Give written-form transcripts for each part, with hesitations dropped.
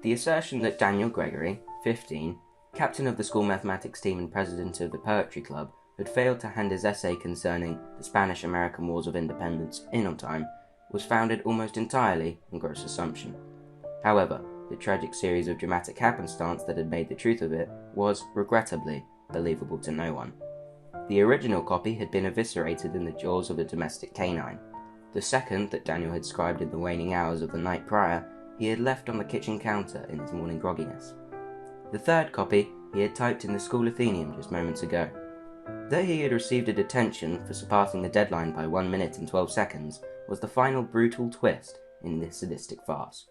The assertion that Daniel Gregory, 15, captain of the school mathematics team and president of the poetry club, had failed to hand his essay concerning the Spanish-American Wars of Independence in on time was founded almost entirely on gross assumption. However, the tragic series of dramatic happenstance that had made the truth of it was, regrettably, believable to no one. The original copy had been eviscerated in the jaws of a domestic canine. The second, that Daniel had scribed in the waning hours of the night prior, he had left on the kitchen counter in his morning grogginess. The third copy he had typed in the school Athenaeum just moments ago. Though he had received a detention for surpassing the deadline by 1 minute and 12 seconds, was the final brutal twist in this sadistic farce.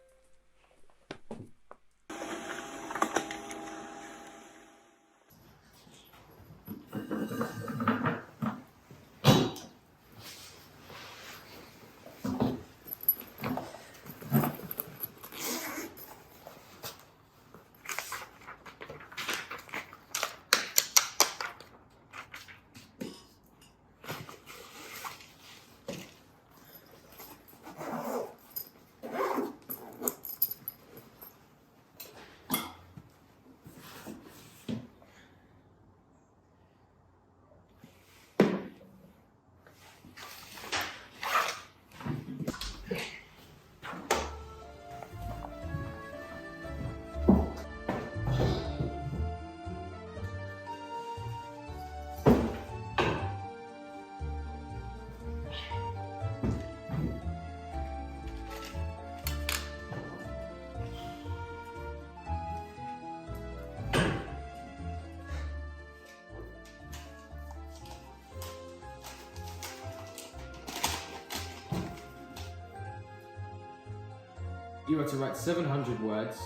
You are to write 700 words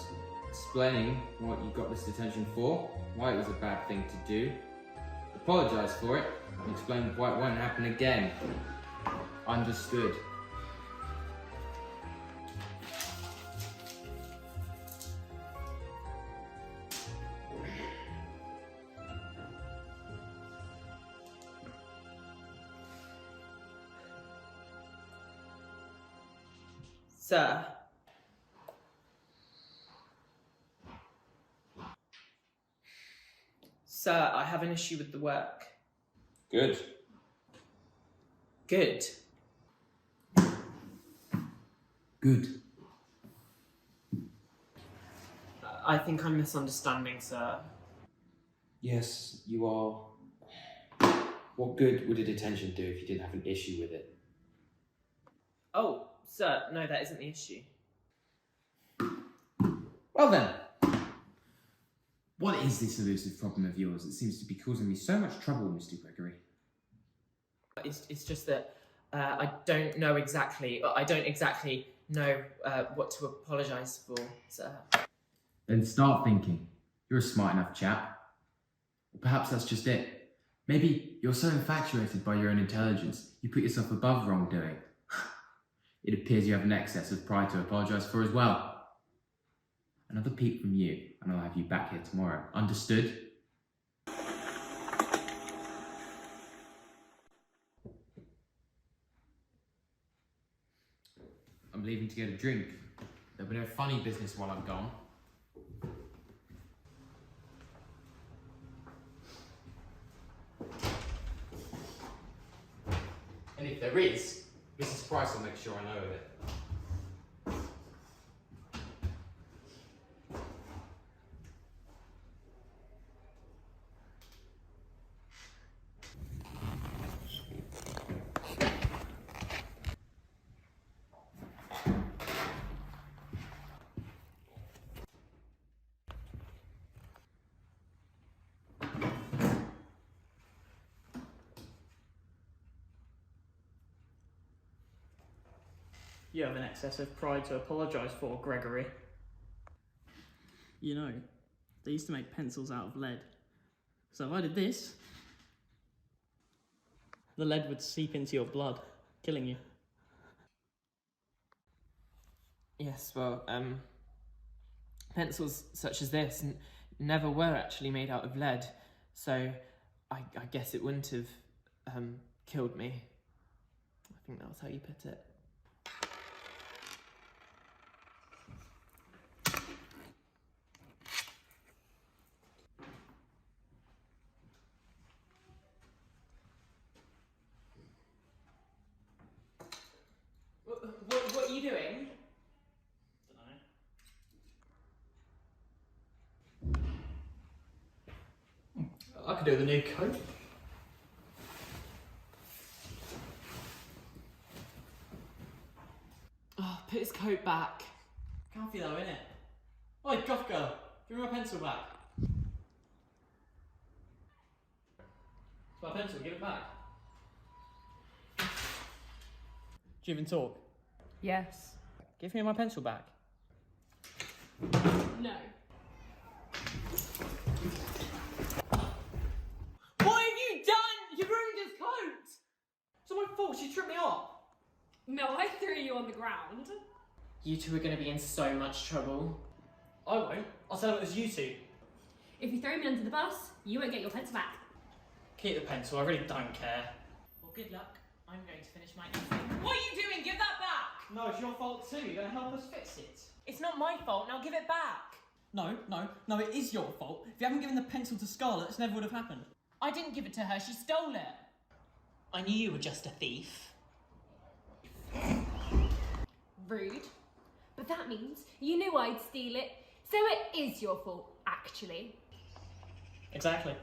explaining what you got this detention for, why it was a bad thing to do, apologise for it, and explain why it won't happen again. Understood. Sir. Sir, I have an issue with the work. Good. Good. Good. I think I'm misunderstanding, sir. Yes, you are. What good would a detention do if you didn't have an issue with it? Oh, sir, no, that isn't the issue. Well then, what is this elusive problem of yours that seems to be causing me so much trouble, Mr. Gregory? It's just that I don't exactly know what to apologise for, sir. Then start thinking. You're a smart enough chap. Or perhaps that's just it. Maybe you're so infatuated by your own intelligence, you put yourself above wrongdoing. It appears you have an excess of pride to apologise for as well. Another peep from you, and I'll have you back here tomorrow. Understood? I'm leaving to get a drink. There'll be no funny business while I'm gone. And if there is, Mrs. Price will make sure I know of it. You have an excess of pride to apologise for, Gregory. You know, they used to make pencils out of lead. So if I did this, the lead would seep into your blood, killing you. Yes, well, pencils such as this never were actually made out of lead, so I guess it wouldn't have killed me. I think that was how you put it. could do with a new coat. Oh, put his coat back. Can't feel though, innit? Oi, goth girl, give me my pencil back. It's my pencil, give it back. Do you even talk? Yes. Give me my pencil back. No. What have you done? You ruined his coat! It's not my fault, she tripped me up. No, I threw you on the ground. You two are going to be in so much trouble. I won't. I'll tell him it was you two. If you throw me under the bus, you won't get your pencil back. Keep the pencil, I really don't care. Well, good luck. I'm going to finish my essay. What are you doing? Give that back! No, it's your fault too. You're going to help us fix it. It's not my fault. Now give it back. No, it is your fault. If you hadn't given the pencil to Scarlett, this never would have happened. I didn't give it to her. She stole it. I knew you were just a thief. Rude. But that means you knew I'd steal it, so it is your fault, actually. Exactly.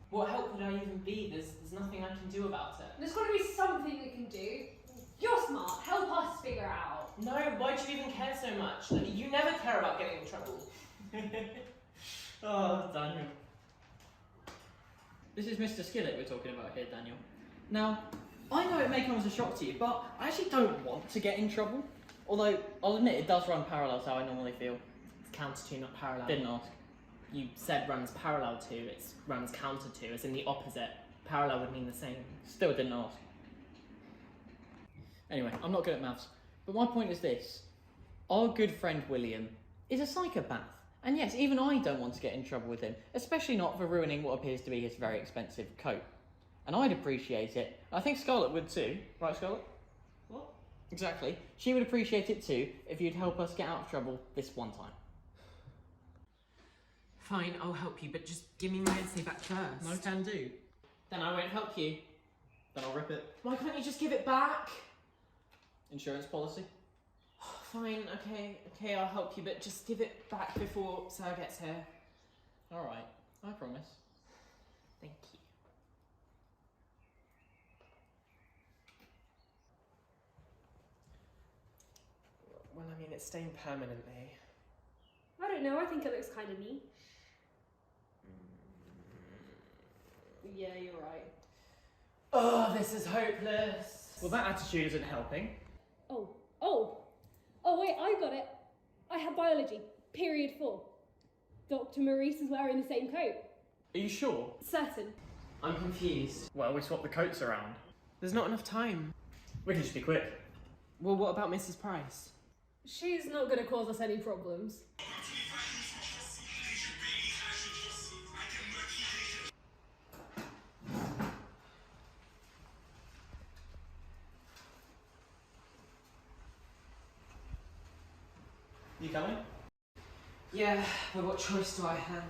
What help would I even be? There's nothing I can do about it. There's got to be something we can do. You're smart. Help us figure out. No, why do you even care so much? You never care about getting in trouble. Oh, Daniel. This is Mr. Skillet we're talking about here, Daniel. Now, I know it may come as a shock to you, but I actually don't want to get in trouble. Although, I'll admit it does run parallel to how I normally feel. It's counter to, not parallel. Didn't ask. You said runs parallel to, it's runs counter to, as in the opposite. Parallel would mean the same. Still didn't ask. Anyway, I'm not good at maths, but my point is this. Our good friend William is a psychopath. And yes, even I don't want to get in trouble with him, especially not for ruining what appears to be his very expensive coat. And I'd appreciate it. I think Scarlett would too. Right, Scarlett? What? Exactly. She would appreciate it too if you'd help us get out of trouble this one time. Fine, I'll help you, but just give me my essay back first. No can do. Then I won't help you. Then I'll rip it. Why can't you just give it back? Insurance policy? Fine, okay, I'll help you, but just give it back before Sarah gets here. Alright, I promise. Thank you. Well, I mean, it's staying permanently. I don't know, I think it looks kind of neat. Yeah, you're right. Oh, this is hopeless. Well, that attitude isn't helping. Oh, wait, I got it. I have biology, period 4. Dr. Maurice is wearing the same coat. Are you sure? Certain. I'm confused. Well, we swapped the coats around. There's not enough time. We can just be quick. Well, what about Mrs. Price? She's not going to cause us any problems. You coming? Yeah, but what choice do I have?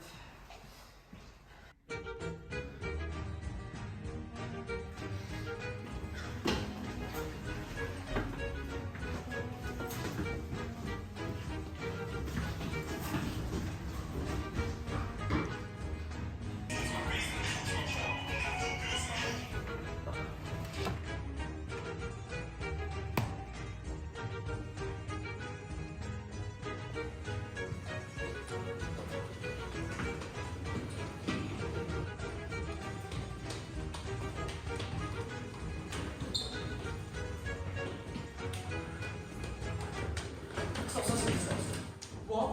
What?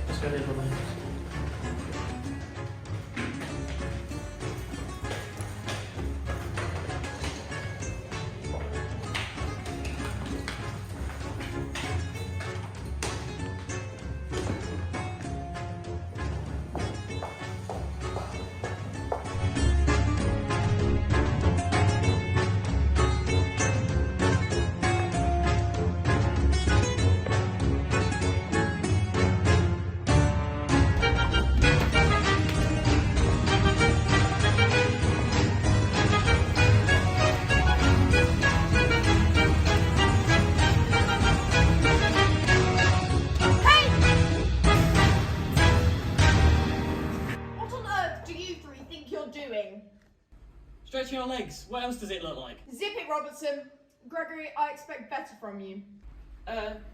Let's go there, brother. Stretching our legs. What else does it look like? Zip it, Robertson. Gregory, I expect better from you.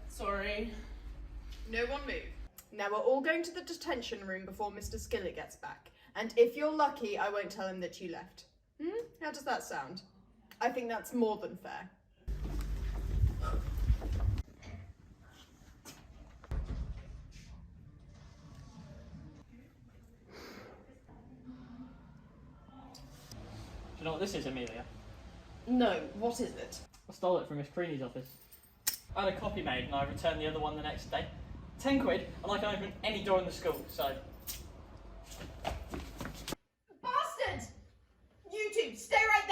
Sorry. No one move. Now we're all going to the detention room before Mr. Skillet gets back. And if you're lucky, I won't tell him that you left. How does that sound? I think that's more than fair. Do you know what this is, Amelia? No, what is it? I stole it from Miss Preeney's office. I had a copy made and I returned the other one the next day. 10 quid and I can open any door in the school, so... Bastard! You two, stay right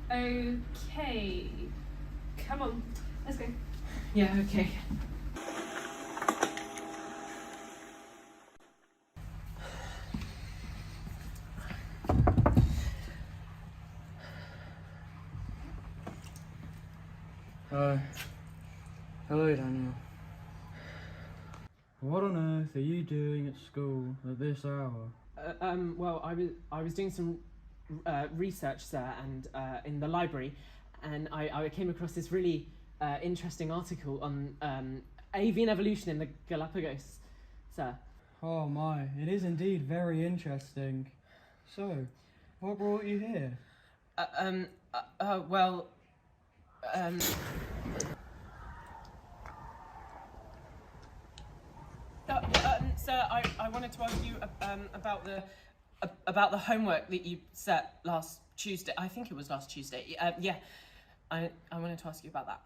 there! Okay. Come on, let's go. Yeah, okay. Hello, Daniel. What on earth are you doing at school at this hour? Well, I was doing some research, sir, and in the library, and I came across this really interesting article on avian evolution in the Galapagos, sir. Oh my, it is indeed very interesting. So, what brought you here? Sir, I wanted to ask you about the homework that you set last Tuesday. I think it was last Tuesday. Yeah, I wanted to ask you about that.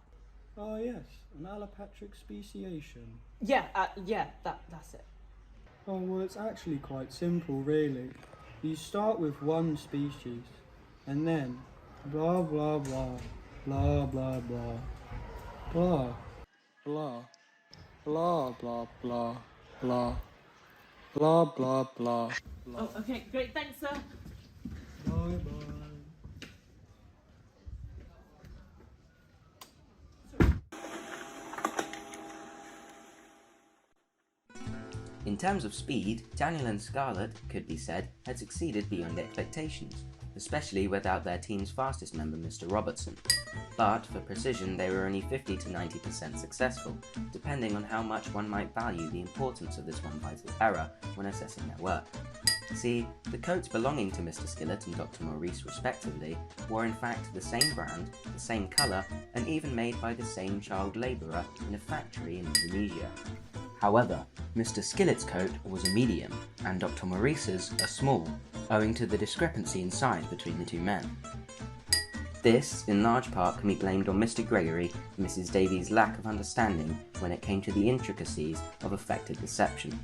Oh yes, an allopatric speciation. Yeah, that's it. Oh well, it's actually quite simple, really. You start with one species, and then blah blah blah, blah blah blah, blah blah blah blah blah blah blah blah blah. Oh, okay, great, thanks, sir. Bye bye. In terms of speed, Daniel and Scarlett, could be said, had succeeded beyond expectations, especially without their team's fastest member, Mr. Robertson. But for precision, they were only 50 to 90% successful, depending on how much one might value the importance of this one vital error when assessing their work. See, the coats belonging to Mr. Skillet and Dr. Maurice respectively were in fact the same brand, the same colour, and even made by the same child labourer in a factory in Indonesia. However, Mr. Skillet's coat was a medium, and Dr. Maurice's a small, owing to the discrepancy in size between the two men. This, in large part, can be blamed on Mr. Gregory and Mrs. Davies' lack of understanding when it came to the intricacies of effective deception.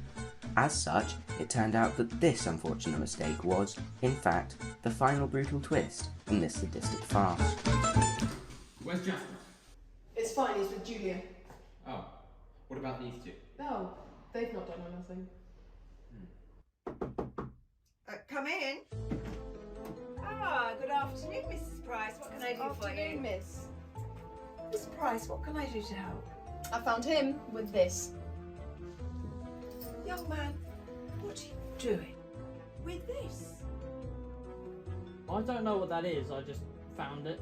As such, it turned out that this unfortunate mistake was, in fact, the final brutal twist in this sadistic farce. Where's Jasper? It's fine, he's with Julia. Oh, what about these two? Oh, they've not done anything. Come in. Ah, good afternoon, Mrs. Price. What can I do for you? Miss. Miss Price, what can I do to help? I found him with this. Young man, what are you doing with this? I don't know what that is, I just found it.